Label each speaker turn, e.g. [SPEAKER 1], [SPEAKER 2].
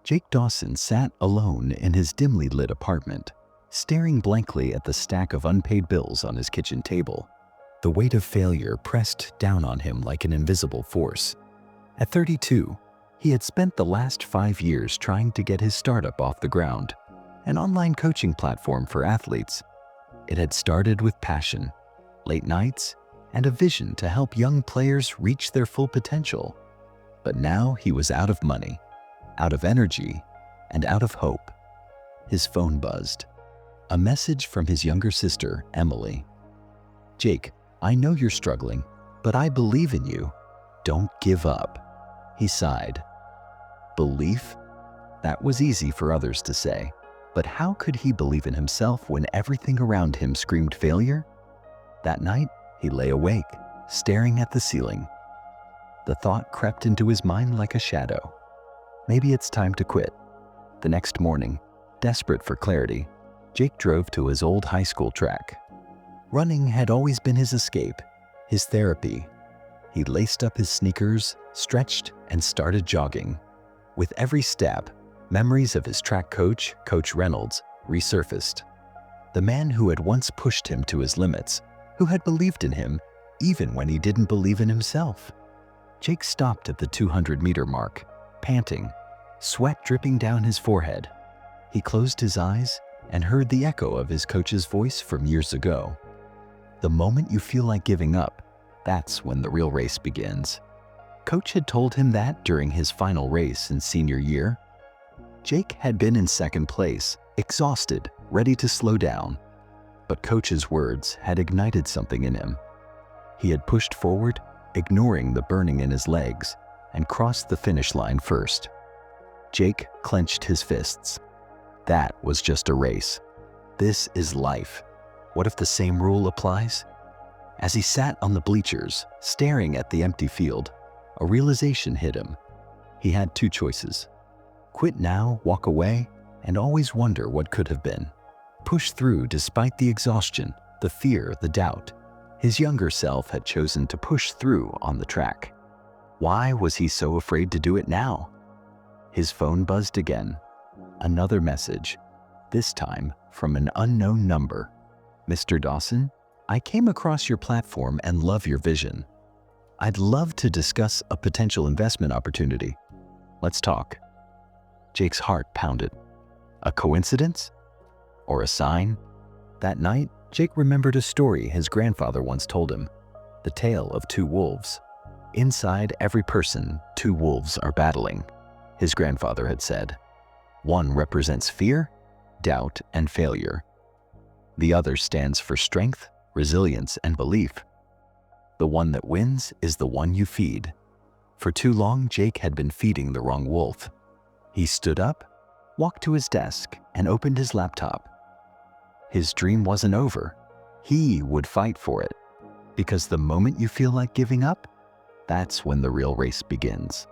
[SPEAKER 1] Jake Dawson sat alone in his dimly lit apartment, staring blankly at the stack of unpaid bills on his kitchen table. The weight of failure pressed down on him like an invisible force. At 32, he had spent the last 5 years trying to get his startup off the ground, an online coaching platform for athletes. It had started with passion, late nights, and a vision to help young players reach their full potential. But now he was out of money, out of energy, and out of hope. His phone buzzed. A message from his younger sister, Emily. "Jake, I know you're struggling, but I believe in you. Don't give up." He sighed. Belief? That was easy for others to say, but how could he believe in himself when everything around him screamed failure? That night, he lay awake, staring at the ceiling. The thought crept into his mind like a shadow. Maybe it's time to quit. The next morning, desperate for clarity, Jake drove to his old high school track. Running had always been his escape, his therapy. He laced up his sneakers, stretched, and started jogging. With every step, memories of his track coach, Coach Reynolds, resurfaced. The man who had once pushed him to his limits, who had believed in him even when he didn't believe in himself. Jake stopped at the 200-meter mark, panting, sweat dripping down his forehead. He closed his eyes and heard the echo of his coach's voice from years ago. The moment you feel like giving up, that's when the real race begins. Coach had told him that during his final race in senior year. Jake had been in second place, exhausted, ready to slow down. But Coach's words had ignited something in him. He had pushed forward, ignoring the burning in his legs, and crossed the finish line first. Jake clenched his fists. That was just a race. This is life. What if the same rule applies? As he sat on the bleachers, staring at the empty field, a realization hit him. He had two choices. Quit now, walk away, and always wonder what could have been. Push through despite the exhaustion, the fear, the doubt. His younger self had chosen to push through on the track. Why was he so afraid to do it now? His phone buzzed again. Another message, this time from an unknown number. "Mr. Dawson, I came across your platform and love your vision. I'd love to discuss a potential investment opportunity. Let's talk." Jake's heart pounded. A coincidence? Or a sign? That night, Jake remembered a story his grandfather once told him. The tale of two wolves. Inside every person, two wolves are battling, his grandfather had said. One represents fear, doubt, and failure. The other stands for strength, resilience, and belief. The one that wins is the one you feed. For too long, Jake had been feeding the wrong wolf. He stood up, walked to his desk, and opened his laptop. His dream wasn't over. He would fight for it. Because the moment you feel like giving up, that's when the real race begins.